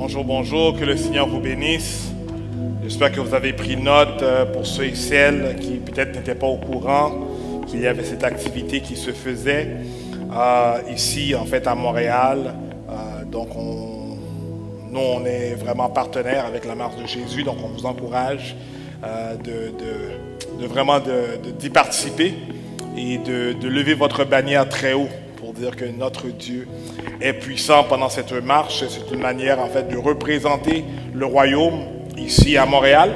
Bonjour, bonjour, que le Seigneur vous bénisse. J'espère que vous avez pris note pour ceux et celles qui peut-être n'étaient pas au courant qu'il y avait cette activité qui se faisait ici, en fait, à Montréal. Donc, nous, on est vraiment partenaires avec la Marche de Jésus, donc on vous encourage d'y participer et de lever votre bannière très haut pour dire que notre Dieu est puissant pendant cette marche. C'est une manière, en fait, de représenter le royaume ici à Montréal.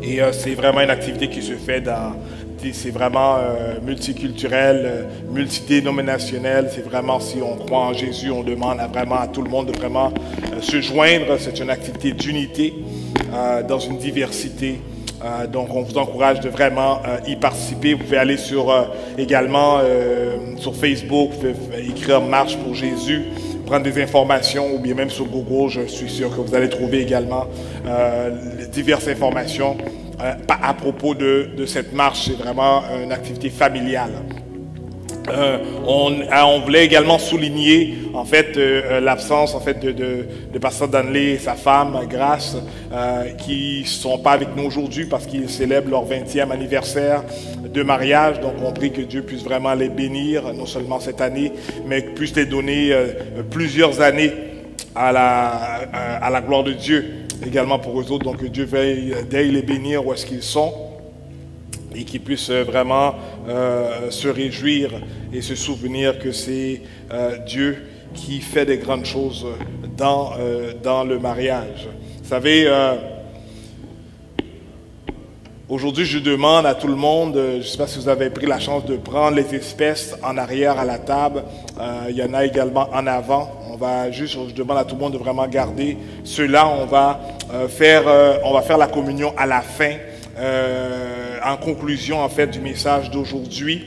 Et c'est vraiment une activité qui se fait c'est vraiment multiculturel, multidénominationnel. C'est vraiment, si on croit en Jésus, on demande vraiment à tout le monde de vraiment se joindre. C'est une activité d'unité dans une diversité. Donc, on vous encourage de vraiment y participer. Vous pouvez aller également sur Facebook, vous pouvez écrire Marche pour Jésus, prendre des informations, ou bien même sur Google, je suis sûr que vous allez trouver également diverses informations à propos de cette marche. C'est vraiment une activité familiale. On voulait également souligner en fait l'absence en fait de Pasteur Danley et sa femme Grace qui ne sont pas avec nous aujourd'hui parce qu'ils célèbrent leur 20e anniversaire de mariage. Donc on prie que Dieu puisse vraiment les bénir, non seulement cette année, mais puisse les donner plusieurs années à la gloire de Dieu également pour eux autres. Donc que Dieu veuille les bénir où est-ce qu'ils sont, et qu'ils puissent vraiment se réjouir et se souvenir que c'est Dieu qui fait des grandes choses dans le mariage. Vous savez, aujourd'hui, je demande à tout le monde, je ne sais pas si vous avez pris la chance de prendre les espèces en arrière à la table, il y en a également en avant. Je demande à tout le monde de vraiment garder ceux-là. On va faire la communion à la fin. En conclusion en fait du message d'aujourd'hui,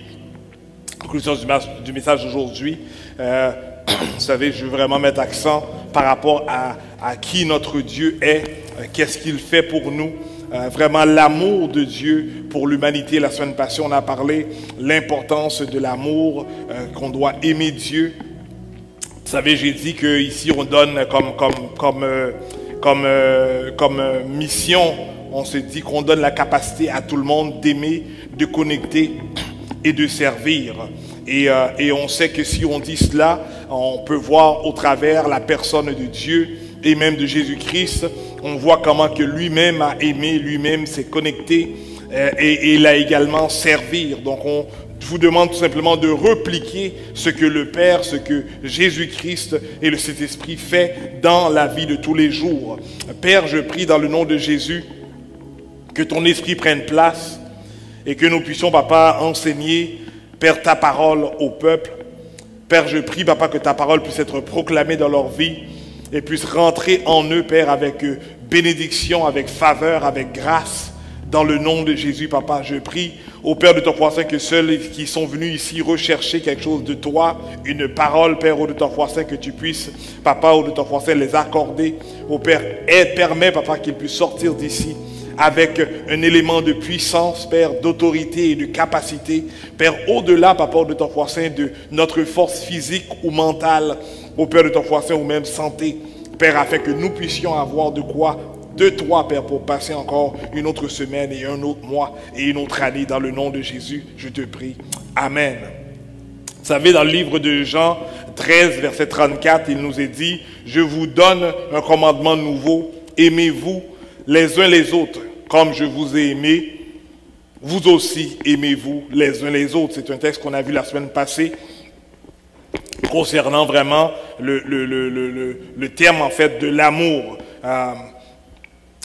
vous savez, je veux vraiment mettre accent par rapport à qui notre Dieu est, qu'est-ce qu'il fait pour nous, vraiment l'amour de Dieu pour l'humanité. La semaine passée, on a parlé de l'importance de l'amour, qu'on doit aimer Dieu. Vous savez, j'ai dit qu'ici on donne comme mission. On se dit qu'on donne la capacité à tout le monde d'aimer, de connecter et de servir. Et on sait que si on dit cela, on peut voir au travers la personne de Dieu et même de Jésus-Christ. On voit comment que lui-même a aimé, lui-même s'est connecté et il a également servi. Donc je vous demande tout simplement de repliquer ce que le Père, ce que Jésus-Christ et le Saint-Esprit fait dans la vie de tous les jours. Père, je prie dans le nom de Jésus, que ton esprit prenne place et que nous puissions, Papa, enseigner, Père, ta parole au peuple. Père, je prie, Papa, que ta parole puisse être proclamée dans leur vie et puisse rentrer en eux, Père, avec bénédiction, avec faveur, avec grâce. Dans le nom de Jésus, Papa, je prie au Père de ton Saint que ceux qui sont venus ici rechercher quelque chose de toi, une parole, Père, au de ton Saint, que tu puisses, Papa, au de ton Saint, les accorder. Au Père, permets, Papa, qu'ils puissent sortir d'ici avec un élément de puissance, Père, d'autorité et de capacité. Père, au-delà, Papa, de ton Saint, de notre force physique ou mentale, au Père de ton Saint, ou même santé, Père, afin que nous puissions avoir de quoi de toi, Père, pour passer encore une autre semaine et un autre mois et une autre année. Dans le nom de Jésus, je te prie. Amen. Vous savez, dans le livre de Jean 13, verset 34, il nous est dit, « Je vous donne un commandement nouveau, aimez-vous les uns les autres, comme je vous ai aimé, vous aussi aimez-vous les uns les autres. » C'est un texte qu'on a vu la semaine passée concernant vraiment le terme en fait de l'amour.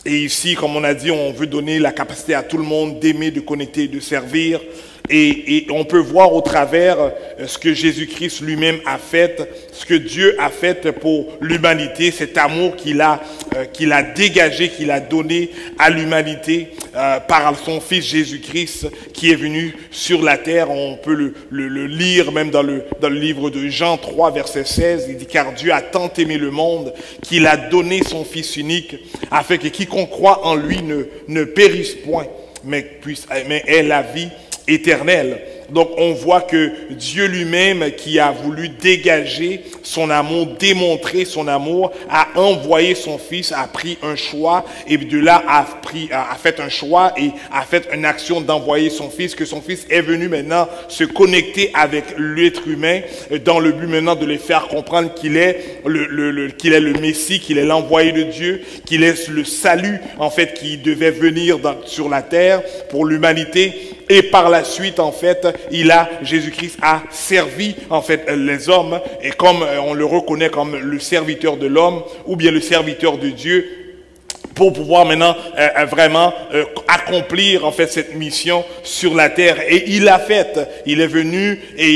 Et ici, comme on a dit, on veut donner la capacité à tout le monde d'aimer, de connecter, de servir. Et on peut voir au travers ce que Jésus-Christ lui-même a fait, ce que Dieu a fait pour l'humanité, cet amour qu'il a dégagé, qu'il a donné à l'humanité par son Fils Jésus-Christ qui est venu sur la terre. On peut le lire même dans le livre de Jean 3, verset 16. Il dit « Car Dieu a tant aimé le monde qu'il a donné son Fils unique, afin que quiconque croit en lui ne périsse point, mais ait la vie éternelle. » Donc on voit que Dieu lui-même qui a voulu dégager son amour, démontrer son amour, a envoyé son Fils, a pris un choix et de là a fait un choix et a fait une action d'envoyer son Fils, que son Fils est venu maintenant se connecter avec l'être humain dans le but maintenant de les faire comprendre qu'il est le Messie, qu'il est l'envoyé de Dieu, qu'il est le salut en fait qui devait venir sur la terre pour l'humanité. Et par la suite, en fait, Jésus-Christ a servi, en fait, les hommes, et comme on le reconnaît comme le serviteur de l'homme, ou bien le serviteur de Dieu, pour pouvoir maintenant vraiment accomplir, en fait, cette mission sur la terre. Et il l'a fait. Il est venu et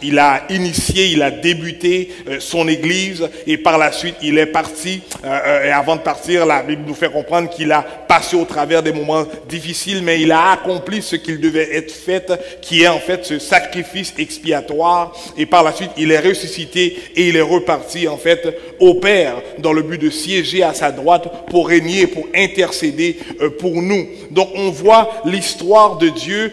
il a initié, il a débuté son église et par la suite il est parti et avant de partir la Bible nous fait comprendre qu'il a passé au travers des moments difficiles mais il a accompli ce qu'il devait être fait qui est en fait ce sacrifice expiatoire et par la suite il est ressuscité et il est reparti en fait au Père dans le but de siéger à sa droite pour régner, pour intercéder pour nous. Donc on voit l'histoire de Dieu,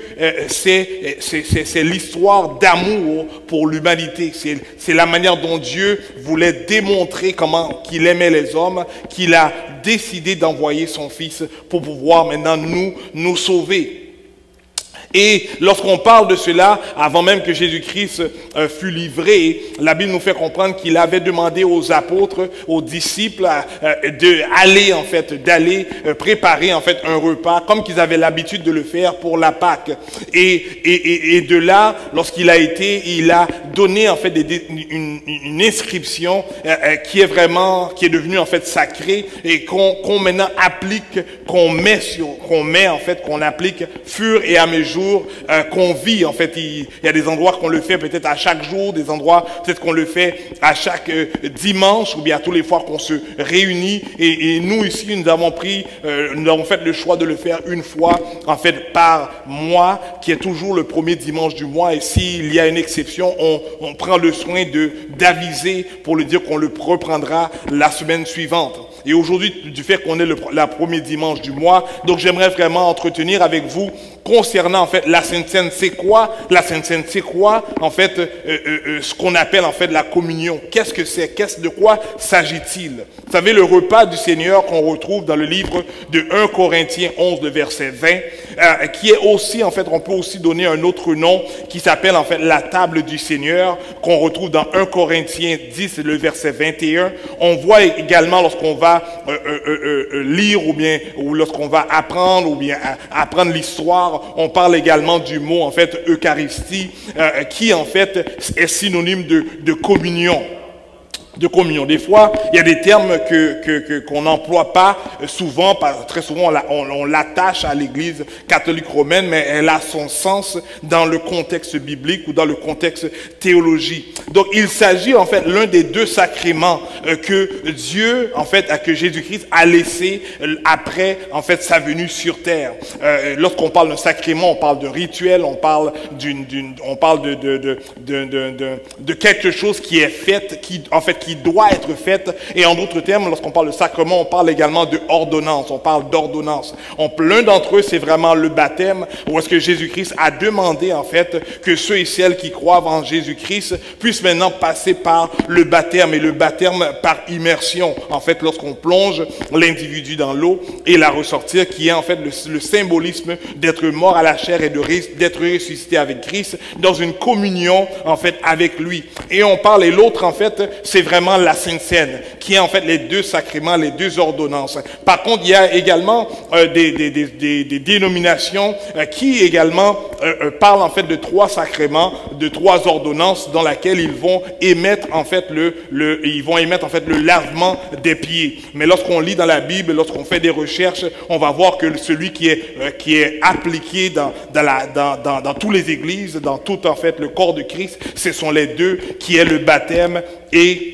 c'est l'histoire d'amour pour l'humanité. C'est la manière dont Dieu voulait démontrer comment qu'il aimait les hommes, qu'il a décidé d'envoyer son Fils pour pouvoir maintenant nous sauver. Et lorsqu'on parle de cela, avant même que Jésus-Christ fût livré, la Bible nous fait comprendre qu'il avait demandé aux apôtres, aux disciples, d'aller préparer en fait un repas, comme qu'ils avaient l'habitude de le faire pour la Pâque. Et de là, lorsqu'il a été, il a donné en fait une inscription qui est devenue en fait sacrée et qu'on maintenant applique, qu'on applique fur et à mesure qu'on vit. En fait, il y a des endroits qu'on le fait peut-être à chaque jour, des endroits peut-être qu'on le fait à chaque dimanche ou bien à tous les fois qu'on se réunit. Et nous ici, nous avons fait le choix de le faire une fois en fait par mois, qui est toujours le premier dimanche du mois. Et s'il y a une exception, on prend le soin d'aviser pour le dire qu'on le reprendra la semaine suivante. Et aujourd'hui, du fait qu'on est le premier dimanche du mois, donc j'aimerais vraiment entretenir avec vous concernant en fait la Sainte Seine. C'est quoi la Sainte Seine? C'est quoi en fait ce qu'on appelle en fait la communion? Qu'est-ce que c'est? De quoi s'agit-il? Vous savez, le repas du Seigneur qu'on retrouve dans le livre de 1 Corinthiens 11, le verset 20, qui est aussi en fait, on peut aussi donner un autre nom qui s'appelle en fait la table du Seigneur, qu'on retrouve dans 1 Corinthiens 10, le verset 21. On voit également lorsqu'on va lire ou lorsqu'on va apprendre apprendre l'histoire, on parle également du mot en fait Eucharistie qui en fait est synonyme de communion. Des fois, il y a des termes qu'on n'emploie pas souvent, très souvent on l'attache à l'Église catholique romaine, mais elle a son sens dans le contexte biblique ou dans le contexte théologique. Donc il s'agit en fait l'un des deux sacrements que Dieu, en fait, que Jésus-Christ a laissé après en fait sa venue sur terre. Lorsqu'on parle d'un sacrement, on parle de rituel, on parle de quelque chose qui est fait, qui doit être faite. Et en d'autres termes, lorsqu'on parle de sacrement, on parle également de ordonnance. On parle d'ordonnance. L'un d'entre eux, c'est vraiment le baptême, où est-ce que Jésus-Christ a demandé en fait que ceux et celles qui croient en Jésus-Christ puissent maintenant passer par le baptême, et le baptême par immersion. En fait, lorsqu'on plonge l'individu dans l'eau et la ressortir, qui est en fait le symbolisme d'être mort à la chair et d'être ressuscité avec Christ dans une communion en fait avec lui. Et on parle, et l'autre en fait, c'est vraiment la Sainte Seine, qui est en fait les deux sacrements, les deux ordonnances. Par contre, il y a également des dénominations qui également parlent en fait de trois sacrements, de trois ordonnances dans laquelle ils vont émettre en fait le lavement des pieds. Mais lorsqu'on lit dans la Bible, lorsqu'on fait des recherches, on va voir que celui qui est appliqué dans toutes les églises, dans tout en fait le corps de Christ, ce sont les deux, qui est le baptême et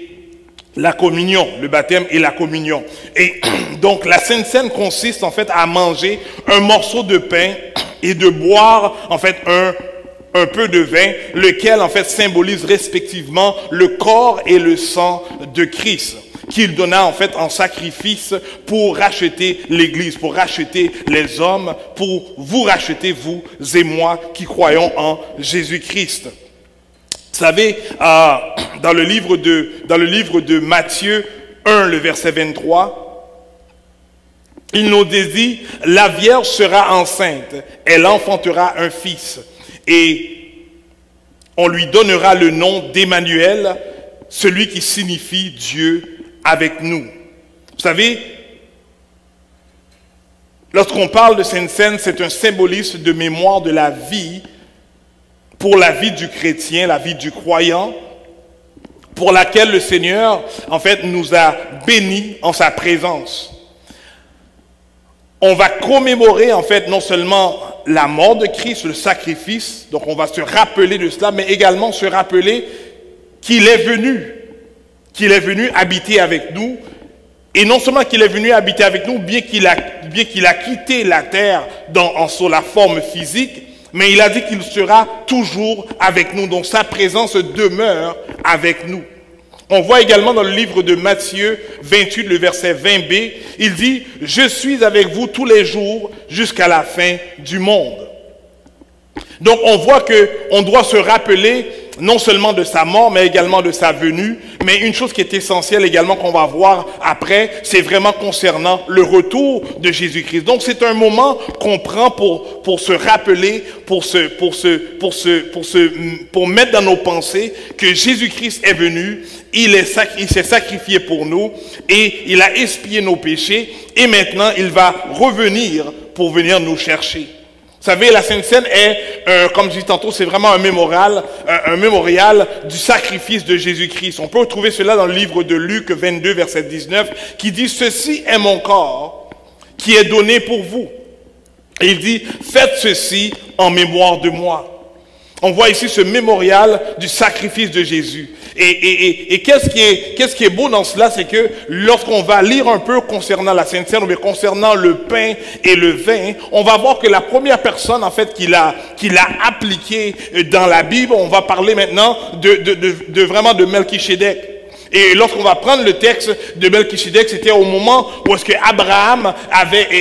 la communion, le baptême et la communion. Et donc la Sainte Seine consiste en fait à manger un morceau de pain et de boire en fait un peu de vin, lequel en fait symbolise respectivement le corps et le sang de Christ, qu'il donna en fait en sacrifice pour racheter l'Église, pour racheter les hommes, pour vous racheter, vous et moi qui croyons en Jésus-Christ. Vous savez, dans le livre de Matthieu 1, le verset 23, il nous dit, la Vierge sera enceinte, elle enfantera un fils, et on lui donnera le nom d'Emmanuel, celui qui signifie Dieu avec nous. Vous savez, lorsqu'on parle de Sainte Seine, c'est un symbolisme de mémoire de la vie, pour la vie du chrétien, la vie du croyant, pour laquelle le Seigneur, en fait, nous a bénis en sa présence. On va commémorer, en fait, non seulement la mort de Christ, le sacrifice, donc on va se rappeler de cela, mais également se rappeler qu'il est venu habiter avec nous, et non seulement qu'il est venu habiter avec nous, bien qu'il a quitté la terre sous la forme physique, mais il a dit qu'il sera toujours avec nous. Donc sa présence demeure avec nous. On voit également dans le livre de Matthieu 28, le verset 20b, il dit « Je suis avec vous tous les jours jusqu'à la fin du monde ». Donc on voit qu'on doit se rappeler non seulement de sa mort, mais également de sa venue. Mais une chose qui est essentielle également qu'on va voir après, c'est vraiment concernant le retour de Jésus-Christ. Donc c'est un moment qu'on prend pour se rappeler, pour mettre dans nos pensées que Jésus-Christ est venu, il s'est sacrifié pour nous et il a expié nos péchés et maintenant il va revenir pour venir nous chercher. Vous savez, la Sainte Seine est, comme je dis tantôt, c'est vraiment un mémorial du sacrifice de Jésus-Christ. On peut retrouver cela dans le livre de Luc 22, verset 19, qui dit « Ceci est mon corps qui est donné pour vous. » Et il dit « Faites ceci en mémoire de moi. » On voit ici ce mémorial du sacrifice de Jésus. Et qu'est-ce qui est beau dans cela, c'est que lorsqu'on va lire un peu concernant la Sainte Seine, mais concernant le pain et le vin, on va voir que la première personne en fait qui l'a appliqué dans la Bible, on va parler maintenant vraiment de Melchisédek. Et lorsqu'on va prendre le texte de Melchisédek, c'était au moment où est-ce que Abraham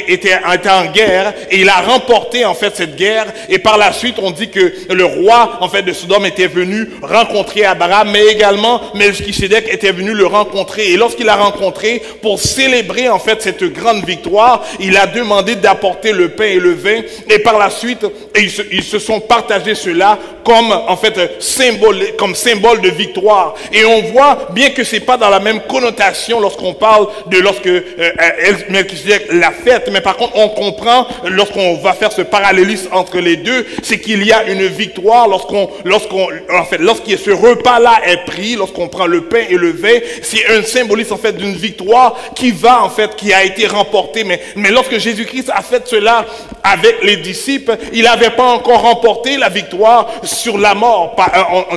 était en guerre et il a remporté en fait cette guerre. Et par la suite, on dit que le roi en fait de Sodome était venu rencontrer Abraham, mais également Melchisédek était venu le rencontrer. Et lorsqu'il l'a rencontré, pour célébrer en fait cette grande victoire, il a demandé d'apporter le pain et le vin. Et par la suite, ils se sont partagés cela comme en fait symbole de victoire. Et on voit bien que c'est pas dans la même connotation lorsqu'on parle de lorsque Melchisédek l'a fête, mais par contre on comprend lorsqu'on va faire ce parallélisme entre les deux, c'est qu'il y a une victoire lorsqu'il ce repas-là est pris, lorsqu'on prend le pain et le vin, c'est un symbolisme en fait d'une victoire qui a été remportée. Mais lorsque Jésus-Christ a fait cela avec les disciples, il n'avait pas encore remporté la victoire sur la mort,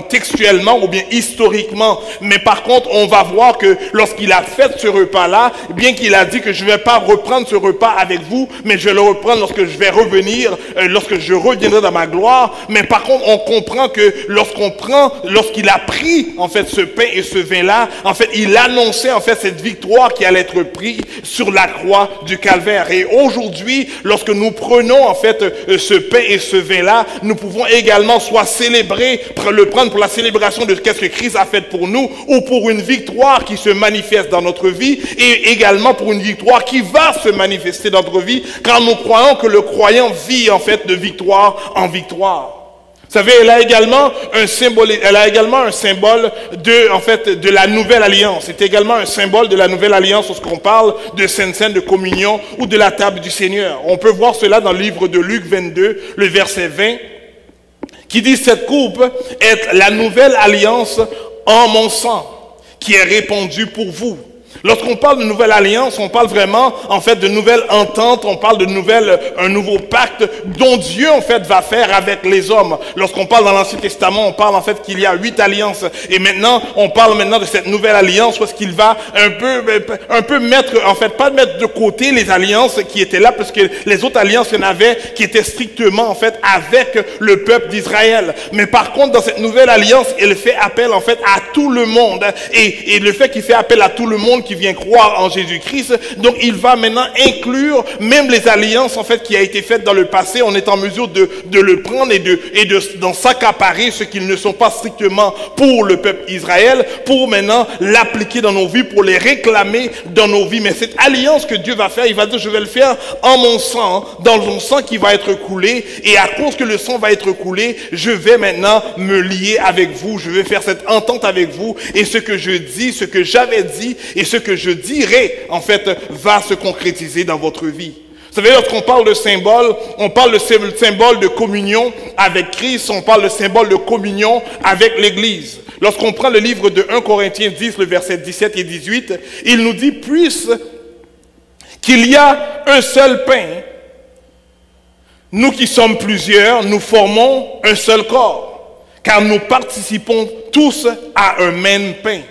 textuellement ou bien historiquement. Mais par contre, on va voir que lorsqu'il a fait ce repas-là, bien qu'il a dit que je ne vais pas reprendre ce repas avec vous, mais je vais le reprendre lorsque je vais revenir, lorsque je reviendrai dans ma gloire. Mais par contre, on comprend que lorsqu'il a pris en fait ce pain et ce vin-là, en fait, il annonçait en fait cette victoire qui allait être prise sur la croix du Calvaire. Et aujourd'hui, lorsque nous prenons en fait ce pain et ce vin-là, nous pouvons également soit le prendre pour la célébration de ce que Christ a fait pour nous, ou pour une victoire qui se manifeste dans notre vie, et également pour une victoire qui va se manifester dans notre vie, car nous croyons que le croyant vit en fait de victoire en victoire. Vous savez, elle a également un symbole de la nouvelle alliance. C'est également un symbole de la nouvelle alliance lorsqu'on parle de Sainte Seine, de communion ou de la table du Seigneur. On peut voir cela dans le livre de Luc 22, le verset 20, qui dit « Cette coupe est la nouvelle alliance en mon sang, qui est répandu pour vous. » Lorsqu'on parle de nouvelle alliance, on parle vraiment en fait de nouvelle entente, on parle de un nouveau pacte dont Dieu en fait va faire avec les hommes. Lorsqu'on parle dans l'Ancien Testament, on parle en fait qu'il y a 8 alliances. Et maintenant, on parle maintenant de cette nouvelle alliance parce qu'il va un peu mettre, en fait, pas mettre de côté les alliances qui étaient là, parce que les autres alliances, il y en avait qui étaient strictement en fait avec le peuple d'Israël. Mais par contre, dans cette nouvelle alliance, il fait appel en fait à tout le monde. Et le fait qu'il fait appel à tout le monde, qui vient croire en Jésus-Christ. Donc il va maintenant inclure même les alliances en fait qui a été faites dans le passé. On est en mesure de le prendre et d'en s'accaparer ce qu'ils ne sont pas strictement pour le peuple Israël, pour maintenant l'appliquer dans nos vies, pour les réclamer dans nos vies. Mais cette alliance que Dieu va faire, il va dire je vais le faire en mon sang, dans mon sang qui va être coulé, et à cause que le sang va être coulé, je vais maintenant me lier avec vous, je vais faire cette entente avec vous, et ce que je dis, ce que j'avais dit, et ce que je dirai, en fait, va se concrétiser dans votre vie. Vous savez, lorsqu'on parle de symbole, on parle de symbole de communion avec Christ, on parle de symbole de communion avec l'Église. Lorsqu'on prend le livre de 1 Corinthiens 10, le verset 17 et 18, il nous dit, puisque qu'il y a un seul pain, nous qui sommes plusieurs, nous formons un seul corps, car nous participons tous à un même pain.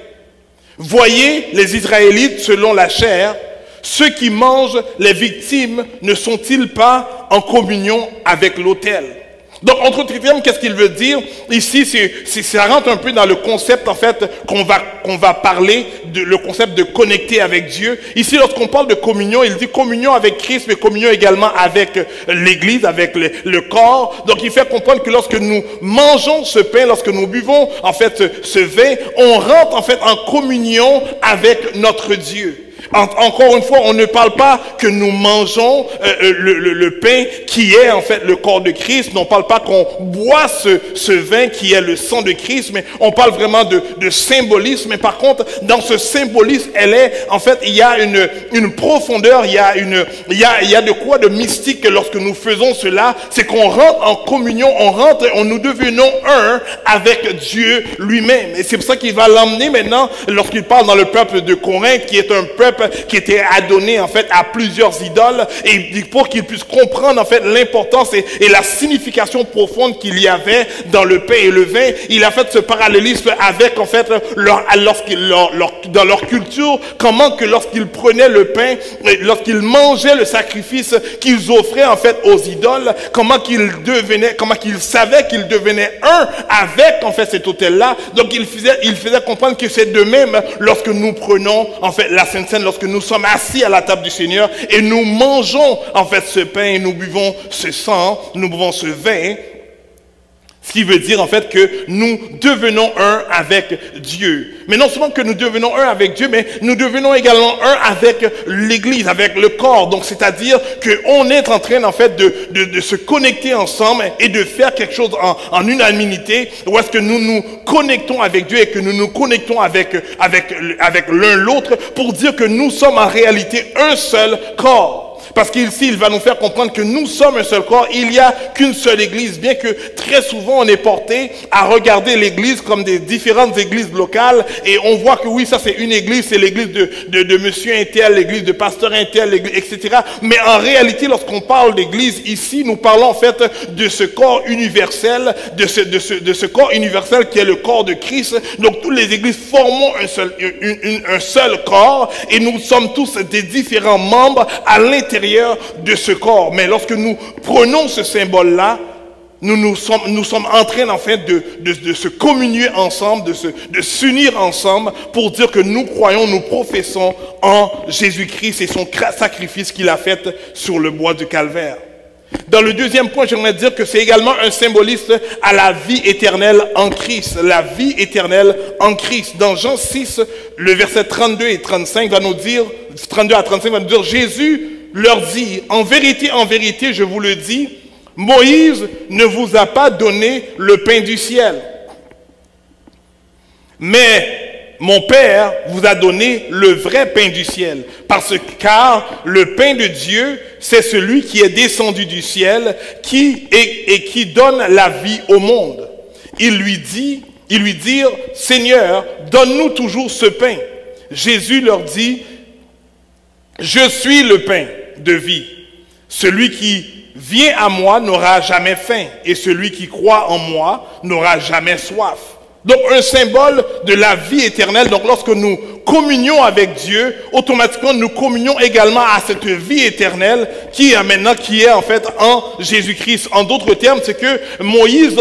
Voyez les Israélites selon la chair, ceux qui mangent les victimes ne sont-ils pas en communion avec l'autel? Donc, entre autres termes, qu'est-ce qu'il veut dire? Ici, ça rentre un peu dans le concept, en fait, qu'on va parler, le concept de connecter avec Dieu. Ici, lorsqu'on parle de communion, il dit communion avec Christ, mais communion également avec l'Église, avec le corps. Donc, il fait comprendre que lorsque nous mangeons ce pain, lorsque nous buvons, en fait, ce vin, on rentre, en fait, en communion avec notre Dieu. Encore une fois, on ne parle pas que nous mangeons le pain qui est en fait le corps de Christ. On ne parle pas qu'on boit ce vin qui est le sang de Christ, mais on parle vraiment de symbolisme. Mais par contre, dans ce symbolisme, il y a une profondeur, il y a de quoi de mystique que lorsque nous faisons cela, c'est qu'on rentre en communion, nous devenons un avec Dieu lui-même. Et c'est pour ça qu'il va l'emmener maintenant, lorsqu'il parle dans le peuple de Corinthe, qui est un peuple qui était adonné en fait à plusieurs idoles, et pour qu'ils puissent comprendre en fait l'importance et la signification profonde qu'il y avait dans le pain et le vin, il a fait ce parallélisme avec en fait dans leur culture, comment que lorsqu'ils prenaient le pain, lorsqu'ils mangeaient le sacrifice qu'ils offraient en fait aux idoles, comment qu'ils savaient qu'ils devenaient un avec en fait cet autel-là. Donc il faisait comprendre que c'est de même lorsque nous prenons en fait la Sainte Seine, lorsque nous sommes assis à la table du Seigneur et nous mangeons en fait ce pain et nous buvons ce sang, nous buvons ce vin, ce qui veut dire en fait que nous devenons un avec Dieu. Mais non seulement que nous devenons un avec Dieu, mais nous devenons également un avec l'Église, avec le corps. Donc c'est-à-dire qu'on est en train en fait de se connecter ensemble et de faire quelque chose en unanimité, où est-ce que nous nous connectons avec Dieu et que nous nous connectons avec l'un l'autre pour dire que nous sommes en réalité un seul corps. Parce qu'ici, il va nous faire comprendre que nous sommes un seul corps, il n'y a qu'une seule église, bien que très souvent on est porté à regarder l'église comme des différentes églises locales, et on voit que oui, ça c'est une église, c'est l'église de monsieur Intel, l'église de pasteur Intel, etc. Mais en réalité, lorsqu'on parle d'église ici, nous parlons en fait de ce corps universel, de ce corps universel qui est le corps de Christ. Donc toutes les églises formons un seul corps, et nous sommes tous des différents membres à l'intérieur de ce corps. Mais lorsque nous prenons ce symbole-là, nous sommes en train en fait de se communier ensemble, de s'unir ensemble pour dire que nous croyons, nous professons en Jésus-Christ et son sacrifice qu'il a fait sur le bois du Calvaire. Dans le deuxième point, j'aimerais dire que c'est également un symbolisme à la vie éternelle en Christ. La vie éternelle en Christ. Dans Jean 6, le verset 32 et 35 va nous dire, 32 à 35 va nous dire, Jésus leur dit, en vérité, je vous le dis, Moïse ne vous a pas donné le pain du ciel. Mais mon Père vous a donné le vrai pain du ciel. Car le pain de Dieu, c'est celui qui est descendu du ciel qui donne la vie au monde. Ils lui dirent, Seigneur, donne-nous toujours ce pain. Jésus leur dit, je suis le pain de vie. Celui qui vient à moi n'aura jamais faim, et celui qui croit en moi n'aura jamais soif. Donc un symbole de la vie éternelle. Donc lorsque nous communions avec Dieu, automatiquement nous communions également à cette vie éternelle qui est maintenant, qui est en fait en Jésus-Christ. En d'autres termes, c'est que Moïse,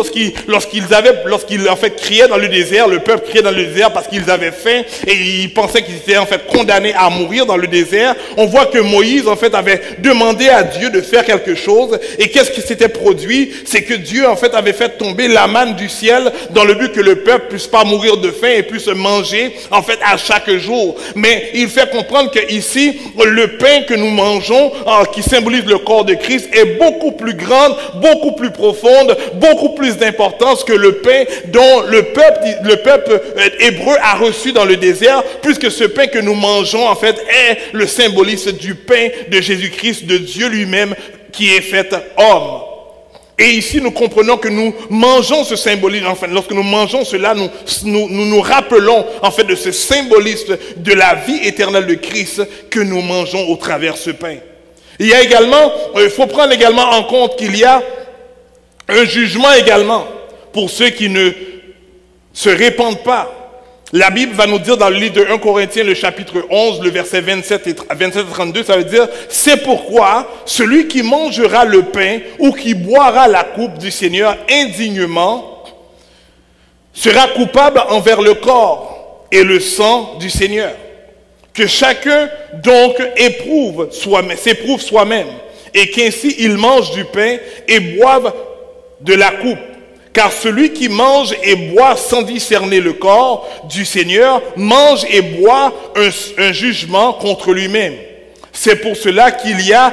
lorsqu'il en fait criait dans le désert, le peuple criait dans le désert parce qu'ils avaient faim et ils pensaient qu'ils étaient en fait condamnés à mourir dans le désert. On voit que Moïse en fait avait demandé à Dieu de faire quelque chose. Et qu'est-ce qui s'était produit? C'est que Dieu en fait avait fait tomber la manne du ciel dans le but que le peuple puisse pas mourir de faim et puisse manger en fait à chaque jour. Mais il fait comprendre que ici le pain que nous mangeons, qui symbolise le corps de Christ, est beaucoup plus grande, beaucoup plus profonde, beaucoup plus d'importance que le pain dont le peuple hébreu a reçu dans le désert, puisque ce pain que nous mangeons en fait est le symbolisme du pain de Jésus-Christ, de Dieu lui-même qui est fait homme. Et ici, nous comprenons que nous mangeons ce symbolisme. Enfin, lorsque nous mangeons cela, nous rappelons en fait de ce symbolisme de la vie éternelle de Christ que nous mangeons au travers de ce pain. Il y a également, il faut prendre également en compte qu'il y a un jugement également pour ceux qui ne se répandent pas. La Bible va nous dire dans le livre de 1 Corinthiens, le chapitre 11, le verset 27 et 32, ça veut dire « C'est pourquoi celui qui mangera le pain ou qui boira la coupe du Seigneur indignement sera coupable envers le corps et le sang du Seigneur. Que chacun donc s'éprouve soi-même et qu'ainsi il mange du pain et boive de la coupe. Car celui qui mange et boit sans discerner le corps du Seigneur mange et boit un jugement contre lui-même. C'est pour cela qu'il y a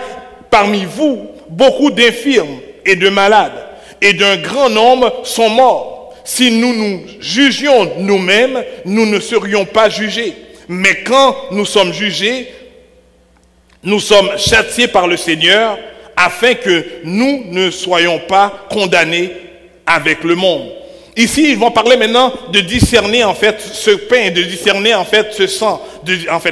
parmi vous beaucoup d'infirmes et de malades, et d'un grand nombre sont morts. Si nous nous jugions nous-mêmes, nous ne serions pas jugés. Mais quand nous sommes jugés, nous sommes châtiés par le Seigneur, afin que nous ne soyons pas condamnés avec le monde. Ici, ils vont parler maintenant de discerner en fait ce pain, de discerner en fait ce sang,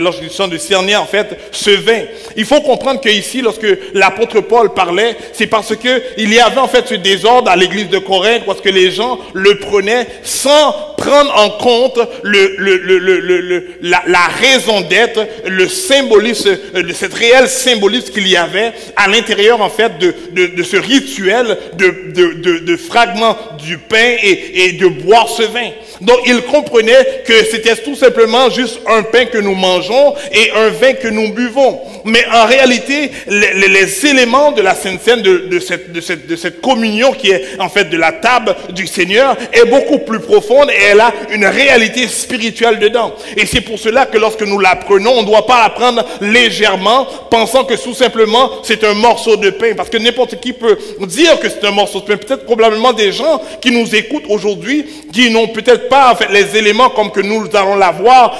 lorsque ils sont de discerner en fait ce vin. Il faut comprendre que ici, lorsque l'apôtre Paul parlait, c'est parce que il y avait en fait ce désordre à l'église de Corinthe, parce que les gens le prenaient sans prendre en compte la raison d'être, le symbolisme, cette réelle symbolisme qu'il y avait à l'intérieur en fait de ce rituel de fragments du pain et de boire ce vin. Donc il comprenait que c'était tout simplement juste un pain que nous mangeons et un vin que nous buvons. Mais en réalité, les éléments de la Sainte Seine, de cette communion qui est en fait de la table du Seigneur, est beaucoup plus profonde et elle a une réalité spirituelle dedans. Et c'est pour cela que lorsque nous la prenons, on ne doit pas la prendre légèrement, pensant que tout simplement c'est un morceau de pain. Parce que n'importe qui peut dire que c'est un morceau de pain. Peut-être probablement des gens qui nous écoutent aujourd'hui, qui n'ont peut-être pas en fait les éléments comme que nous allons l'avoir,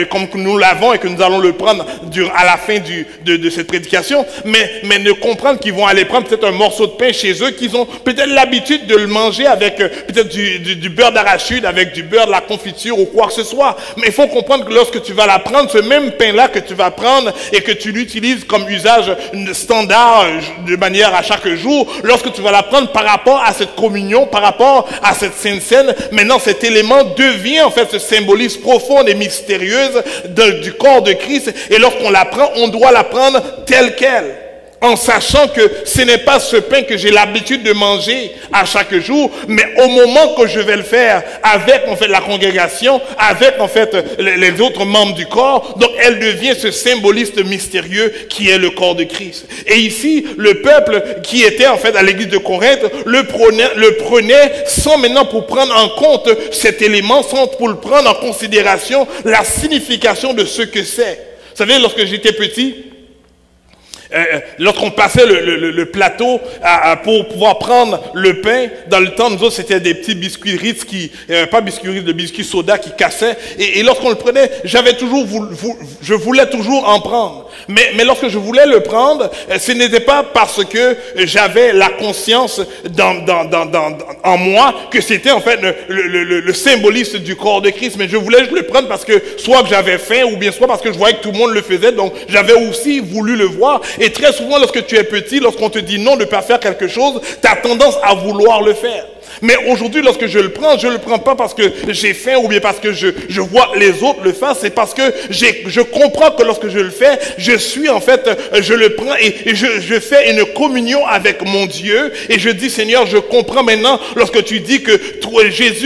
comme que nous l'avons et que nous allons le prendre à la fin de cette prédication, mais ne comprendre qu'ils vont aller prendre peut-être un morceau de pain chez eux, qu'ils ont peut-être l'habitude de le manger avec peut-être du beurre d'arachide, avec du beurre de la confiture ou quoi que ce soit. Mais il faut comprendre que lorsque tu vas la prendre, ce même pain-là que tu vas prendre et que tu l'utilises comme usage standard de manière à chaque jour, lorsque tu vas la prendre par rapport à cette communion, par rapport à cette Sainte Seine, maintenant cet élément devient en fait ce symbolisme profond et mystérieuse du corps de Christ. Et lorsqu'on la prend, on doit la prendre telle qu'elle, en sachant que ce n'est pas ce pain que j'ai l'habitude de manger à chaque jour, mais au moment que je vais le faire avec en fait la congrégation, avec en fait les autres membres du corps, donc elle devient ce symbolisme mystérieux qui est le corps de Christ. Et ici, le peuple qui était en fait à l'église de Corinthe le prenait sans maintenant pour prendre en compte cet élément, sans pour le prendre en considération la signification de ce que c'est. Vous savez, lorsque j'étais petit, lorsqu'on passait le plateau pour pouvoir prendre le pain, dans le temps, nous autres, c'était des petits biscuits Ritz pas biscuits Ritz, de biscuits soda qui cassaient. Et lorsqu'on le prenait, je voulais toujours en prendre. Mais lorsque je voulais le prendre, ce n'était pas parce que j'avais la conscience en moi que c'était en fait le symbolisme du corps de Christ. Mais je voulais le prendre parce que soit que j'avais faim ou bien soit parce que je voyais que tout le monde le faisait. Donc j'avais aussi voulu le voir. Et très souvent, lorsque tu es petit, lorsqu'on te dit non de ne pas faire quelque chose, tu as tendance à vouloir le faire. Mais aujourd'hui, lorsque je le prends pas parce que j'ai faim ou bien parce que je vois les autres le faire, c'est parce que je comprends que lorsque je le fais, je le prends et je fais une communion avec mon Dieu et je dis, Seigneur, je comprends maintenant lorsque tu dis que toi,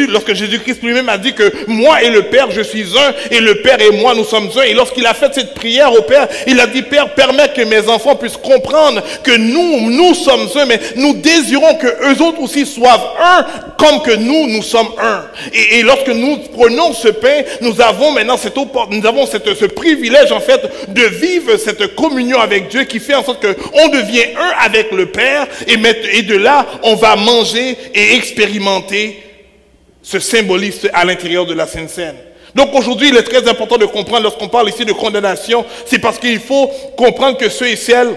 lorsque Jésus-Christ lui-même a dit que moi et le Père, je suis un et le Père et moi, nous sommes un. Et lorsqu'il a fait cette prière au Père, il a dit, Père, permets que mes enfants puissent comprendre que nous sommes un, mais nous désirons que eux autres aussi soient un comme que nous sommes un. Et lorsque nous prenons ce pain, nous avons maintenant ce privilège en fait de vivre cette communion avec Dieu qui fait en sorte qu'on devient un avec le Père et de là on va manger et expérimenter ce symbolisme à l'intérieur de la Sainte Seine. Donc aujourd'hui il est très important de comprendre lorsqu'on parle ici de condamnation, c'est parce qu'il faut comprendre que ceux et celles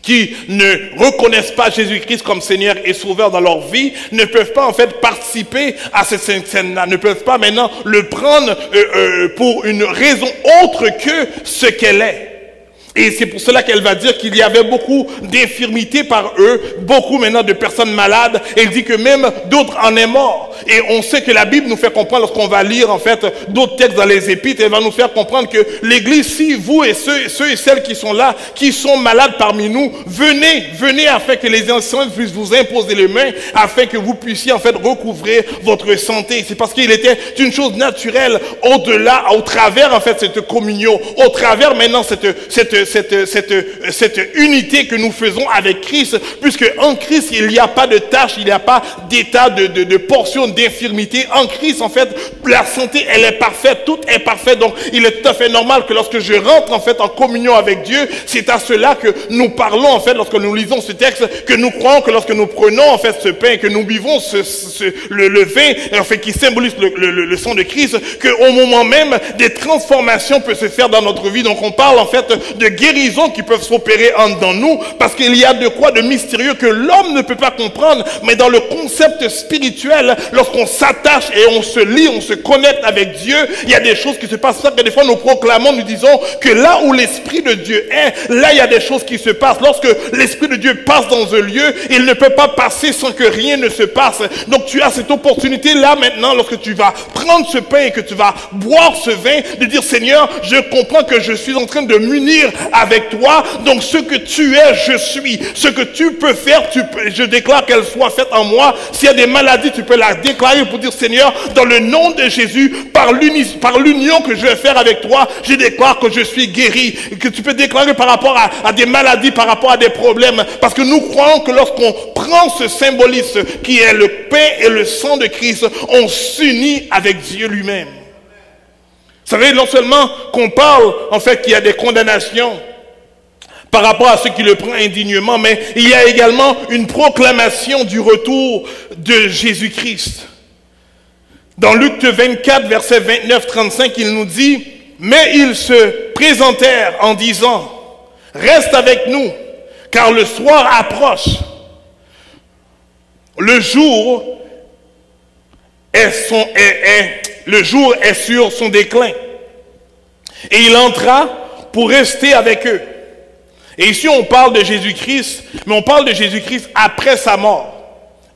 qui ne reconnaissent pas Jésus-Christ comme Seigneur et Sauveur dans leur vie, ne peuvent pas en fait participer à cette scène-là, ne peuvent pas maintenant le prendre pour une raison autre que ce qu'elle est. Et c'est pour cela qu'elle va dire qu'il y avait beaucoup d'infirmités par eux, beaucoup maintenant de personnes malades. Elle dit que même d'autres en est mort. Et on sait que la Bible nous fait comprendre, lorsqu'on va lire en fait d'autres textes dans les Épîtres, elle va nous faire comprendre que l'Église, si vous et ceux et celles qui sont là, qui sont malades parmi nous, venez afin que les anciens puissent vous imposer les mains, afin que vous puissiez en fait recouvrir votre santé. C'est parce qu'il était une chose naturelle au-delà, au travers en fait cette communion, au travers maintenant cette unité que nous faisons avec Christ, puisque en Christ il n'y a pas de tâche, il n'y a pas d'état de portion d'infirmité. En Christ en fait la santé elle est parfaite, tout est parfait. Donc il est tout à fait normal que lorsque je rentre en fait en communion avec Dieu, c'est à cela que nous parlons en fait lorsque nous lisons ce texte, que nous croyons que lorsque nous prenons en fait ce pain, que nous buvons le vin en fait qui symbolise le sang de Christ, qu'au moment même des transformations peuvent se faire dans notre vie. Donc on parle en fait de guérisons qui peuvent s'opérer dans nous, parce qu'il y a de quoi de mystérieux que l'homme ne peut pas comprendre, mais dans le concept spirituel, lorsqu'on s'attache et on se lie, on se connecte avec Dieu, il y a des choses qui se passent. Que des fois nous proclamons, nous disons que là où l'Esprit de Dieu est, là il y a des choses qui se passent. Lorsque l'Esprit de Dieu passe dans un lieu, il ne peut pas passer sans que rien ne se passe. Donc tu as cette opportunité là maintenant, lorsque tu vas prendre ce pain et que tu vas boire ce vin, de dire, Seigneur, je comprends que je suis en train de m'unir avec toi, donc ce que tu es, je suis. Ce que tu peux faire, je déclare qu'elle soit faite en moi. S'il y a des maladies, tu peux la déclarer pour dire, Seigneur, dans le nom de Jésus, par l'union que je vais faire avec toi, je déclare que je suis guéri. Que tu peux déclarer par rapport à des maladies, par rapport à des problèmes, parce que nous croyons que lorsqu'on prend ce symbolisme qui est le pain et le sang de Christ, on s'unit avec Dieu lui-même. Vous savez, non seulement qu'on parle, en fait, qu'il y a des condamnations par rapport à ceux qui le prennent indignement, mais il y a également une proclamation du retour de Jésus-Christ. Dans Luc 24, verset 29-35, il nous dit, « Mais ils se présentèrent en disant, « Reste avec nous, car le soir approche. Le jour est sur son déclin. » Et il entra pour rester avec eux. Et ici on parle de Jésus-Christ, mais on parle de Jésus-Christ après sa mort.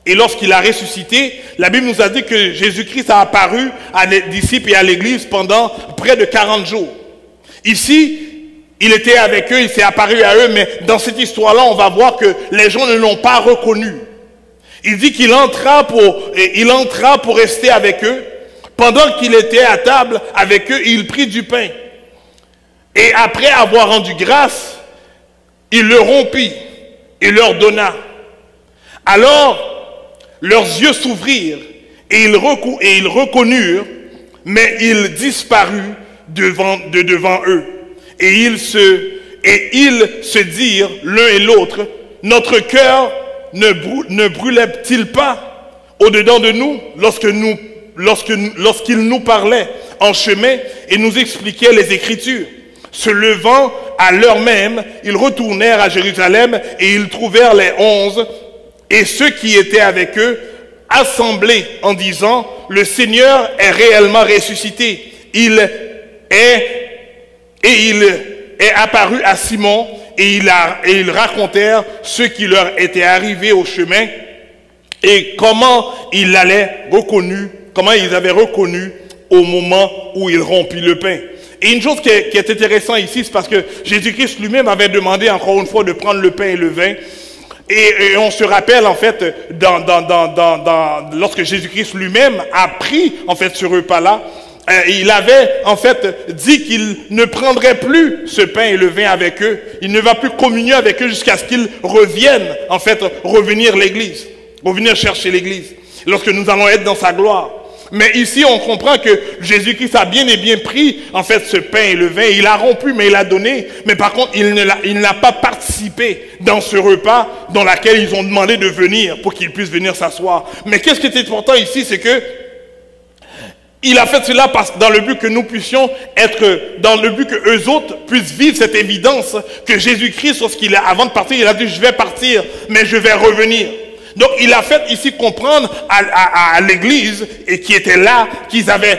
Et lorsqu'il a ressuscité, la Bible nous a dit que Jésus-Christ a apparu à les disciples et à l'église pendant près de 40 jours. Ici, il était avec eux, il s'est apparu à eux, mais dans cette histoire-là, on va voir que les gens ne l'ont pas reconnu. Il dit qu'il entra pour rester avec eux. Pendant qu'il était à table avec eux, il prit du pain. Et après avoir rendu grâce, il le rompit et leur donna. Alors, leurs yeux s'ouvrirent et ils reconnurent, mais il disparut devant eux. Et ils se dirent l'un et l'autre, notre cœur ne brûlait-il pas au-dedans de nous lorsqu'il nous parlait en chemin et nous expliquait les Écritures? Se levant à l'heure même, ils retournèrent à Jérusalem et ils trouvèrent les 11 et ceux qui étaient avec eux assemblés en disant, le Seigneur est réellement ressuscité. Il est apparu à Simon et ils racontèrent ce qui leur était arrivé au chemin et comment il allait reconnu, comment ils avaient reconnu au moment où il rompit le pain. Et une chose qui est intéressante ici, c'est parce que Jésus-Christ lui-même avait demandé encore une fois de prendre le pain et le vin. Et on se rappelle en fait, lorsque Jésus-Christ lui-même a pris en fait ce repas-là, il avait en fait dit qu'il ne prendrait plus ce pain et le vin avec eux. Il ne va plus communier avec eux jusqu'à ce qu'ils reviennent, en fait, revenir l'église, revenir chercher l'église, lorsque nous allons être dans sa gloire. Mais ici, on comprend que Jésus-Christ a bien et bien pris, en fait, ce pain et le vin. Il a rompu, mais il a donné. Mais par contre, il n'a pas participé dans ce repas dans lequel ils ont demandé de venir pour qu'ils puissent venir s'asseoir. Mais qu'est-ce qui est important ici, c'est que il a fait cela dans le but que nous puissions être, dans le but que eux autres puissent vivre cette évidence que Jésus-Christ, avant de partir, il a dit, je vais partir, mais je vais revenir. Donc, il a fait ici comprendre à l'église et qui était là, qu'ils avaient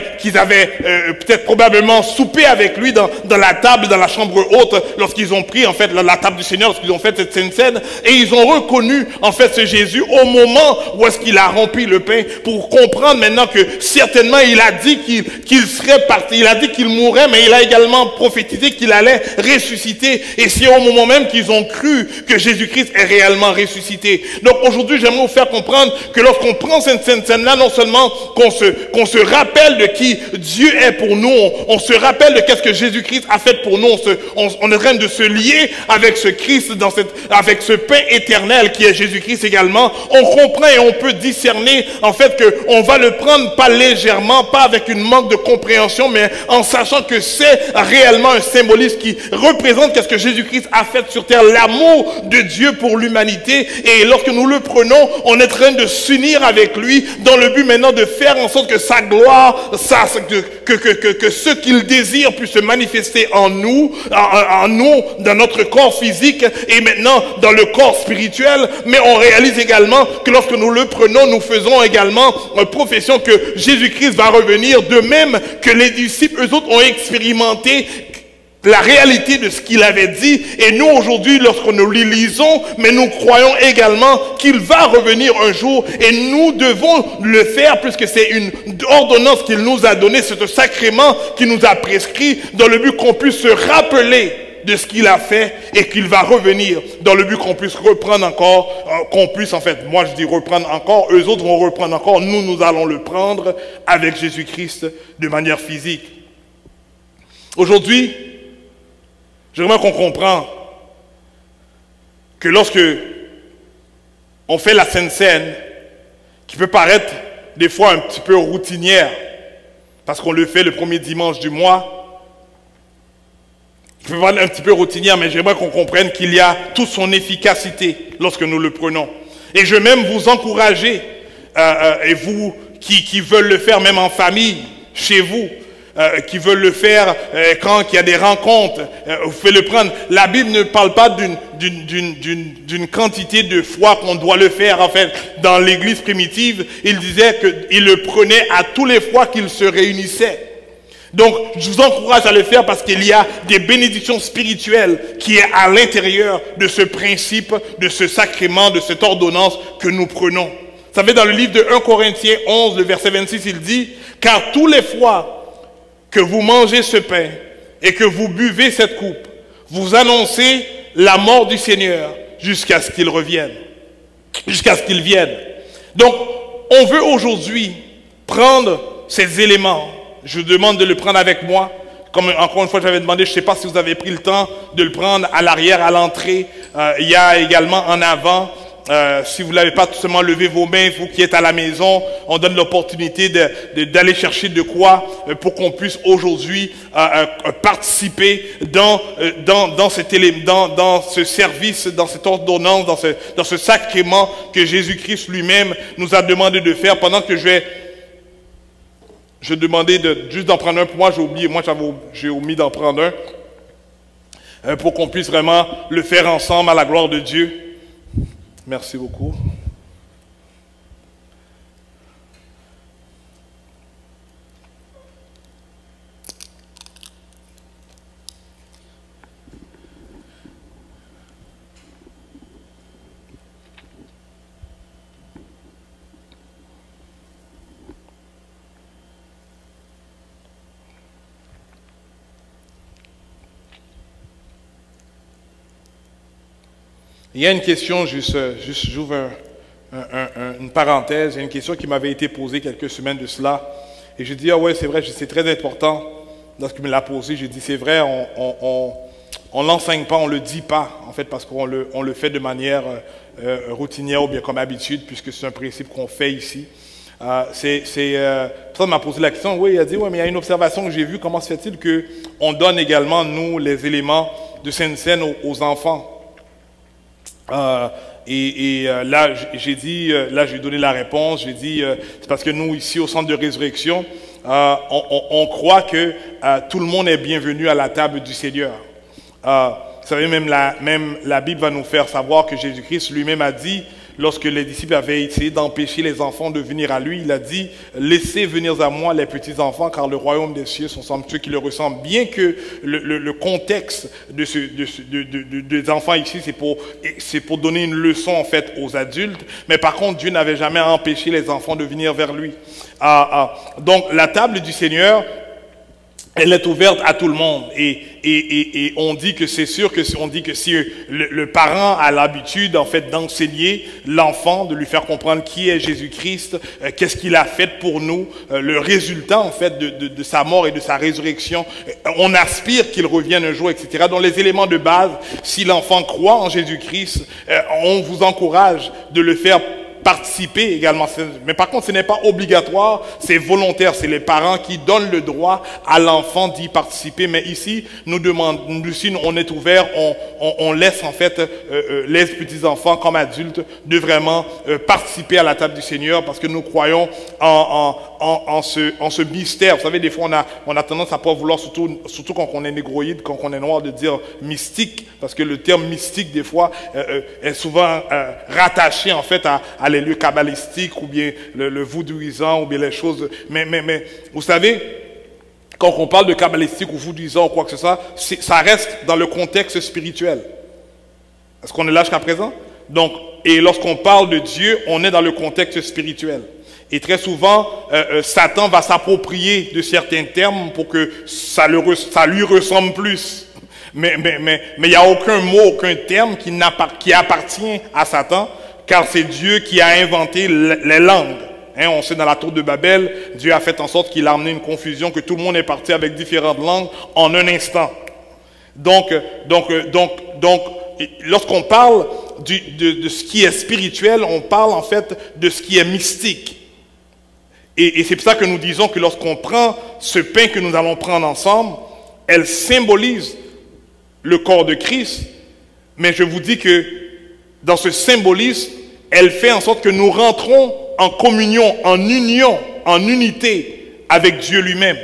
peut-être probablement soupé avec lui dans la table, dans la chambre haute, lorsqu'ils ont pris en fait la table du Seigneur, lorsqu'ils ont fait cette sainte scène, et ils ont reconnu en fait ce Jésus au moment où est-ce qu'il a rempli le pain, pour comprendre maintenant que certainement il a dit qu'il serait parti, il a dit qu'il mourrait, mais il a également prophétisé qu'il allait ressusciter, et c'est au moment même qu'ils ont cru que Jésus-Christ est réellement ressuscité. Donc aujourd'hui, j'aimerais vous faire comprendre que lorsqu'on prend cette scène-là, non seulement qu'on se rappelle de qui Dieu est pour nous, on se rappelle de qu'est-ce que Jésus-Christ a fait pour nous, on est en train de se lier avec ce Christ, avec ce pain éternel qui est Jésus-Christ également. On comprend et on peut discerner en fait qu'on va le prendre pas légèrement, pas avec une manque de compréhension, mais en sachant que c'est réellement un symbolisme qui représente qu'est-ce que Jésus-Christ a fait sur terre, l'amour de Dieu pour l'humanité. Et lorsque nous le prenons, on est en train de s'unir avec lui dans le but maintenant de faire en sorte que sa gloire, que ce qu'il désire puisse se manifester en nous, dans notre corps physique et maintenant dans le corps spirituel. Mais on réalise également que lorsque nous le prenons, nous faisons également une profession que Jésus-Christ va revenir, de même que les disciples, eux autres, ont expérimenté la réalité de ce qu'il avait dit. Et nous aujourd'hui, lorsque nous le lisons, mais nous croyons également qu'il va revenir un jour, et nous devons le faire puisque c'est une ordonnance qu'il nous a donnée, c'est un sacrement qu'il nous a prescrit, dans le but qu'on puisse se rappeler de ce qu'il a fait et qu'il va revenir, dans le but qu'on puisse reprendre encore, moi je dis reprendre encore, eux autres vont reprendre encore, nous allons le prendre avec Jésus-Christ de manière physique. Aujourd'hui, j'aimerais qu'on comprenne que lorsque on fait la Sainte Seine, qui peut paraître des fois un petit peu routinière, parce qu'on le fait le premier dimanche du mois, qui peut paraître un petit peu routinière, mais j'aimerais qu'on comprenne qu'il y a toute son efficacité lorsque nous le prenons. Et je veux même vous encourager, et vous qui veulent le faire même en famille, chez vous, qui veulent le faire quand il y a des rencontres, vous pouvez le prendre. La Bible ne parle pas d'une quantité de fois qu'on doit le faire. En fait, dans l'église primitive, il disait qu'il le prenait à tous les fois qu'ils se réunissaient. Donc, je vous encourage à le faire parce qu'il y a des bénédictions spirituelles qui est à l'intérieur de ce principe, de ce sacrement, de cette ordonnance que nous prenons. Vous savez, dans le livre de 1 Corinthiens 11, le verset 26, il dit « Car tous les fois que vous mangez ce pain et que vous buvez cette coupe, vous annoncez la mort du Seigneur jusqu'à ce qu'il revienne, jusqu'à ce qu'il vienne. » Donc, on veut aujourd'hui prendre ces éléments. Je vous demande de le prendre avec moi. Comme encore une fois, j'avais demandé, je ne sais pas si vous avez pris le temps de le prendre à l'arrière, à l'entrée. Il y a également en avant. Si vous n'avez pas tout simplement levé vos mains, vous qui êtes à la maison, on donne l'opportunité d'aller chercher de quoi pour qu'on puisse aujourd'hui participer dans ce service, dans cette ordonnance, dans ce sacrement que Jésus-Christ lui-même nous a demandé de faire. Pendant que je demandais juste d'en prendre un pour moi, j'ai oublié, moi j'ai omis d'en prendre un pour qu'on puisse vraiment le faire ensemble à la gloire de Dieu. Merci beaucoup. Il y a une question, j'ouvre une parenthèse, il y a une question qui m'avait été posée quelques semaines de cela. Et je dis, ah ouais, c'est vrai, c'est très important. Lorsqu'il me l'a posé, j'ai dit, c'est vrai, on l'enseigne pas, on le dit pas, en fait, parce qu'on le fait de manière routinière ou bien comme habitude, puisque c'est un principe qu'on fait ici. Ça m'a posé la question, oui, il a dit, oui, mais il y a une observation que j'ai vue, comment se fait-il qu'on donne également, nous, les éléments de Sainte-Seine aux enfants? Là, j'ai dit, là, j'ai donné la réponse, j'ai dit, c'est parce que nous, ici, au Centre de Résurrection, on croit que tout le monde est bienvenu à la table du Seigneur. Vous savez, même la Bible va nous faire savoir que Jésus-Christ lui-même a dit, lorsque les disciples avaient essayé d'empêcher les enfants de venir à lui, il a dit, laissez venir à moi les petits enfants, car le royaume des cieux sont ceux qui le ressemblent. Bien que le contexte des enfants ici, c'est pour donner une leçon en fait aux adultes, mais par contre, Dieu n'avait jamais empêché les enfants de venir vers lui. Donc, la table du Seigneur, elle est ouverte à tout le monde et on dit que c'est sûr que on dit que si le parent a l'habitude en fait d'enseigner l'enfant, de lui faire comprendre qui est Jésus-Christ, qu'est-ce qu'il a fait pour nous, le résultat en fait de sa mort et de sa résurrection, on aspire qu'il revienne un jour, etc. Donc les éléments de base, si l'enfant croit en Jésus-Christ, on vous encourage de le faire participer également. Mais par contre, ce n'est pas obligatoire, c'est volontaire. C'est les parents qui donnent le droit à l'enfant d'y participer. Mais ici, ici, on est ouvert, on laisse en fait les petits-enfants comme adultes de vraiment participer à la table du Seigneur parce que nous croyons en ce mystère. Vous savez, des fois, on a tendance à pas vouloir, surtout quand on est négroïde, quand on est noir, de dire mystique, parce que le terme mystique, des fois, est souvent rattaché en fait à les lieux kabbalistiques ou bien le voodooisant ou bien les choses. Mais vous savez, quand on parle de kabbalistique ou voodooisant ou quoi que ce soit, ça reste dans le contexte spirituel. Est-ce qu'on est là jusqu'à présent? Donc, et lorsqu'on parle de Dieu, on est dans le contexte spirituel. Et très souvent, Satan va s'approprier de certains termes pour que ça lui ressemble plus. Mais il n'y a aucun mot, aucun terme qui appartient à Satan, car c'est Dieu qui a inventé les langues. On sait dans la tour de Babel, Dieu a fait en sorte qu'il a amené une confusion, que tout le monde est parti avec différentes langues en un instant. Donc lorsqu'on parle de ce qui est spirituel, on parle en fait de ce qui est mystique. Et c'est pour ça que nous disons que lorsqu'on prend ce pain que nous allons prendre ensemble, elle symbolise le corps de Christ. Mais je vous dis que dans ce symbolisme, elle fait en sorte que nous rentrons en communion, en union, en unité avec Dieu lui-même.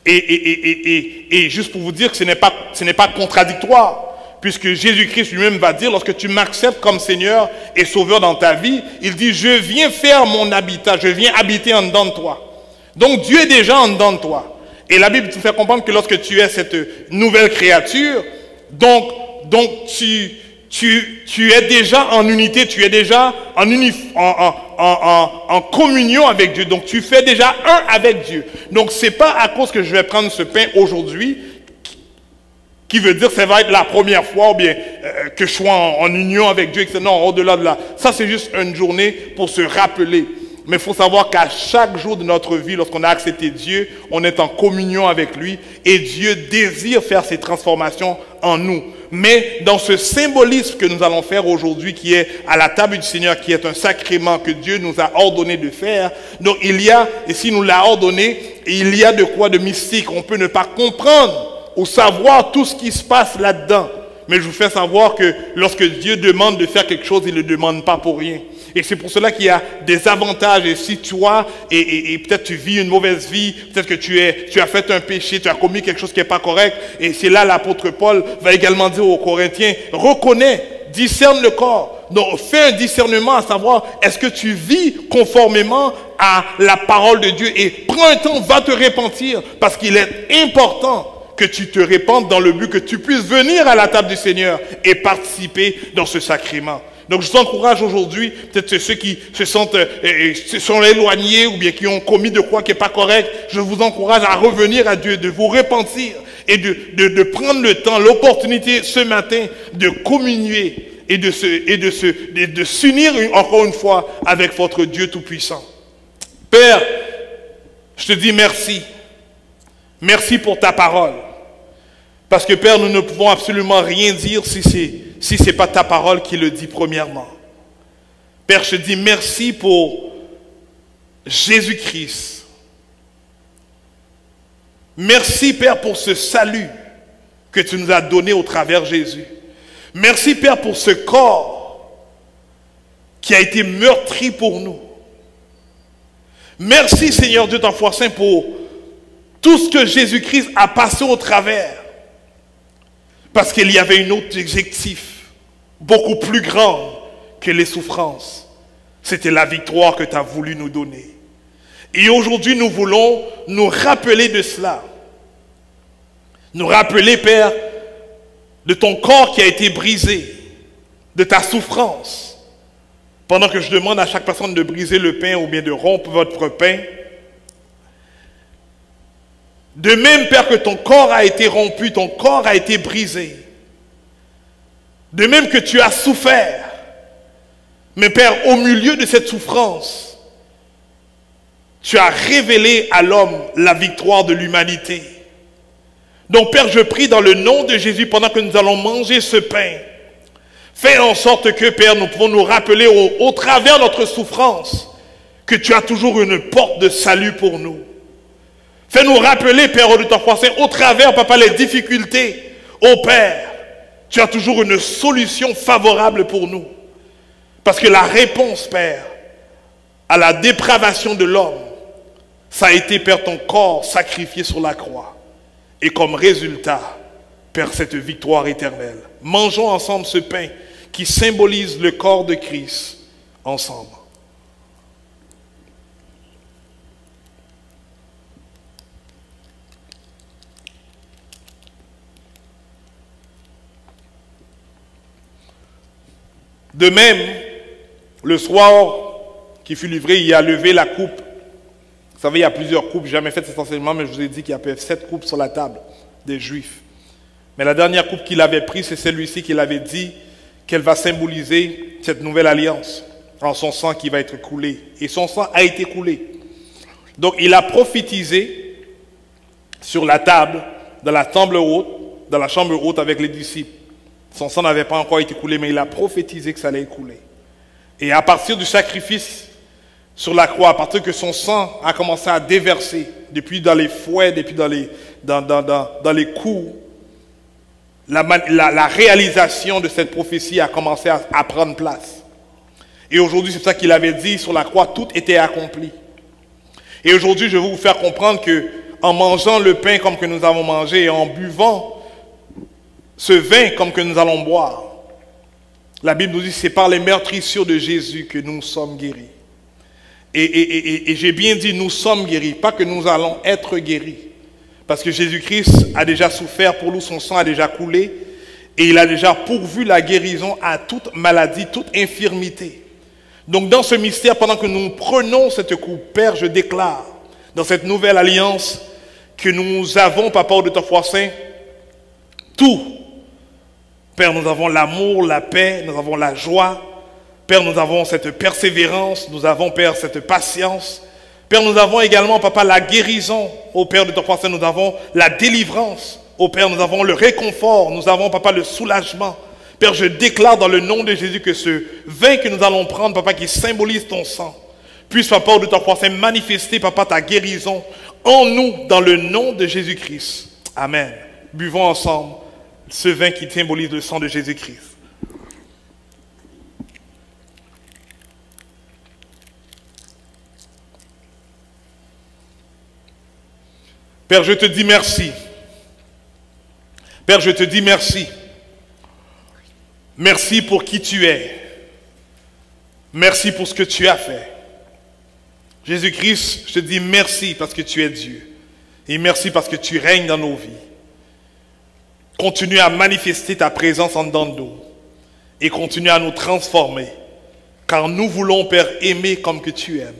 Et juste pour vous dire que ce n'est pas contradictoire, puisque Jésus-Christ lui-même va dire, lorsque tu m'acceptes comme Seigneur et Sauveur dans ta vie, il dit, je viens faire mon habitat, je viens habiter en dedans de toi. Donc Dieu est déjà en dedans de toi. Et la Bible te fait comprendre que lorsque tu es cette nouvelle créature, donc tu es déjà en unité, tu es déjà en communion avec Dieu. Donc tu fais déjà un avec Dieu. Donc ce n'est pas à cause que je vais prendre ce pain aujourd'hui, qui veut dire que ça va être la première fois ou bien que je sois en union avec Dieu. Non, au-delà de là. Ça c'est juste une journée pour se rappeler. Mais il faut savoir qu'à chaque jour de notre vie, lorsqu'on a accepté Dieu, on est en communion avec lui et Dieu désire faire ces transformations en nous. Mais dans ce symbolisme que nous allons faire aujourd'hui, qui est à la table du Seigneur, qui est un sacrement que Dieu nous a ordonné de faire, donc il y a, et s'il nous l'a ordonné, il y a de quoi de mystique. On peut ne pas comprendre ou savoir tout ce qui se passe là-dedans. Mais je vous fais savoir que lorsque Dieu demande de faire quelque chose, il ne le demande pas pour rien. Et c'est pour cela qu'il y a des avantages. Et si toi, et peut-être tu vis une mauvaise vie, peut-être que tu as fait un péché, tu as commis quelque chose qui n'est pas correct. Et c'est là l'apôtre Paul va également dire aux Corinthiens, reconnais, discerne le corps. Donc fais un discernement à savoir, est-ce que tu vis conformément à la parole de Dieu? Et prends un temps, va te repentir, parce qu'il est important que tu te répandes dans le but que tu puisses venir à la table du Seigneur et participer dans ce sacrement. Donc je vous encourage aujourd'hui, peut-être ceux qui se sont éloignés ou bien qui ont commis de quoi qui n'est pas correct, je vous encourage à revenir à Dieu, de vous repentir et de prendre le temps, l'opportunité ce matin de communier et de s'unir encore une fois avec votre Dieu Tout-Puissant. Père, je te dis merci. Merci pour ta parole. Parce que Père, nous ne pouvons absolument rien dire si ce n'est pas ta parole qui le dit premièrement. Père, je te dis merci pour Jésus-Christ. Merci Père pour ce salut que tu nous as donné au travers de Jésus. Merci Père pour ce corps qui a été meurtri pour nous. Merci Seigneur Dieu d'enfant saint pour tout ce que Jésus-Christ a passé au travers. Parce qu'il y avait un autre objectif, beaucoup plus grand que les souffrances. C'était la victoire que tu as voulu nous donner. Et aujourd'hui, nous voulons nous rappeler de cela. Nous rappeler, Père, de ton corps qui a été brisé, de ta souffrance. Pendant que je demande à chaque personne de briser le pain ou bien de rompre votre pain. De même, Père, que ton corps a été rompu, ton corps a été brisé. De même que tu as souffert. Mais Père, au milieu de cette souffrance, tu as révélé à l'homme la victoire de l'humanité. Donc Père, je prie dans le nom de Jésus, pendant que nous allons manger ce pain, fais en sorte que, Père, nous pouvons nous rappeler au travers de notre souffrance que tu as toujours une porte de salut pour nous. Fais-nous rappeler, Père, de ton français, au travers, Papa, les difficultés, ô Père, tu as toujours une solution favorable pour nous. Parce que la réponse, Père, à la dépravation de l'homme, ça a été, Père, ton corps sacrifié sur la croix. Et comme résultat, Père, cette victoire éternelle. Mangeons ensemble ce pain qui symbolise le corps de Christ ensemble. De même, le soir qui fut livré, il a levé la coupe. Vous savez, il y a plusieurs coupes. Je n'ai jamais fait cet enseignement, mais je vous ai dit qu'il y avait 7 coupes sur la table des Juifs. Mais la dernière coupe qu'il avait prise, c'est celui-ci qu'il avait dit qu'elle va symboliser cette nouvelle alliance en son sang qui va être coulé. Et son sang a été coulé. Donc, il a prophétisé sur la table, dans la chambre haute avec les disciples. Son sang n'avait pas encore été coulé, mais il a prophétisé que ça allait couler. Et à partir du sacrifice sur la croix, à partir que son sang a commencé à déverser, depuis dans les fouets, depuis dans les coups, la réalisation de cette prophétie a commencé à prendre place. Et aujourd'hui, c'est ça qu'il avait dit sur la croix, tout était accompli. Et aujourd'hui, je vais vous faire comprendre que en mangeant le pain comme que nous avons mangé et en buvant ce vin comme que nous allons boire, la Bible nous dit que c'est par les meurtrissures de Jésus que nous sommes guéris. Et j'ai bien dit nous sommes guéris, pas que nous allons être guéris. Parce que Jésus-Christ a déjà souffert pour nous, son sang a déjà coulé et il a déjà pourvu la guérison à toute maladie, toute infirmité. Donc dans ce mystère, pendant que nous prenons cette coupe, Père, je déclare dans cette nouvelle alliance que nous avons, Papa, au de ta foi saint, tout. Père, nous avons l'amour, la paix, nous avons la joie. Père, nous avons cette persévérance, nous avons, Père, cette patience. Père, nous avons également, Papa, la guérison. Ô Père de ton français, nous avons la délivrance. Ô Père, nous avons le réconfort. Nous avons, Papa, le soulagement. Père, je déclare dans le nom de Jésus que ce vin que nous allons prendre, Papa, qui symbolise ton sang, puisse, Papa, de ton français, manifester, Papa, ta guérison en nous, dans le nom de Jésus-Christ. Amen. Buvons ensemble ce vin qui symbolise le sang de Jésus-Christ. Père, je te dis merci. Père, je te dis merci. Merci pour qui tu es. Merci pour ce que tu as fait. Jésus-Christ, je te dis merci parce que tu es Dieu. Et merci parce que tu règnes dans nos vies. Continue à manifester ta présence en dedans de nous. Et continue à nous transformer. Car nous voulons, Père, aimer comme que tu aimes.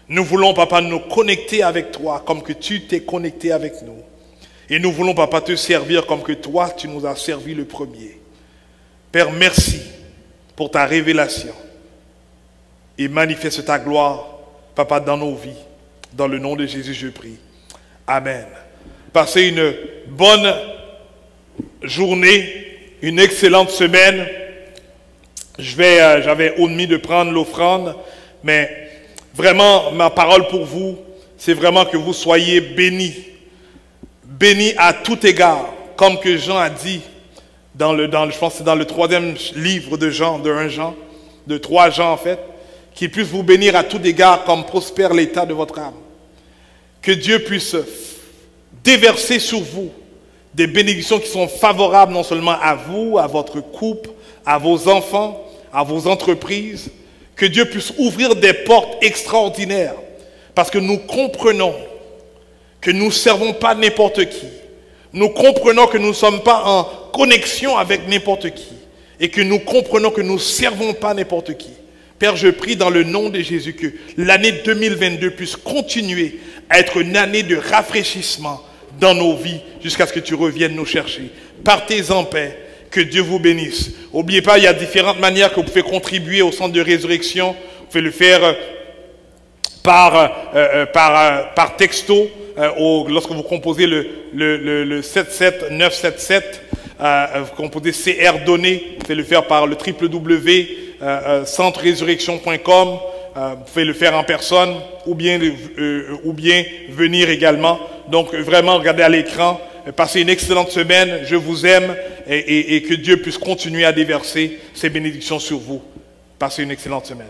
Nous voulons, Papa, nous connecter avec toi comme que tu t'es connecté avec nous. Et nous voulons, Papa, te servir comme que toi, tu nous as servi le premier. Père, merci. pour ta révélation. Et manifeste ta gloire, Papa, dans nos vies. Dans le nom de Jésus, je prie. Amen. Passez une bonne journée, une excellente semaine. J'avais omis de prendre l'offrande, mais vraiment, ma parole pour vous, c'est vraiment que vous soyez bénis. Bénis à tout égard, comme que Jean a dit, je pense que c'est dans le 3e livre de Jean, de 1 Jean, de 3 Jean en fait, qu'il puisse vous bénir à tout égard comme prospère l'état de votre âme. Que Dieu puisse déverser sur vous des bénédictions qui sont favorables non seulement à vous, à votre couple, à vos enfants, à vos entreprises. Que Dieu puisse ouvrir des portes extraordinaires. Parce que nous comprenons que nous ne servons pas n'importe qui. Nous comprenons que nous ne sommes pas en connexion avec n'importe qui. Et que nous comprenons que nous ne servons pas n'importe qui. Père, je prie dans le nom de Jésus que l'année 2022 puisse continuer à être une année de rafraîchissement dans nos vies jusqu'à ce que tu reviennes nous chercher. Partez en paix. Que Dieu vous bénisse. N'oubliez pas, il y a différentes manières que vous pouvez contribuer au centre de résurrection. Vous pouvez le faire par texto. Lorsque vous composez le 77977, vous composez CR donné. Vous pouvez le faire par le www.centreresurrection.com. Vous pouvez le faire en personne ou bien venir également. Donc vraiment, regardez à l'écran. Passez une excellente semaine. Je vous aime et que Dieu puisse continuer à déverser ses bénédictions sur vous. Passez une excellente semaine.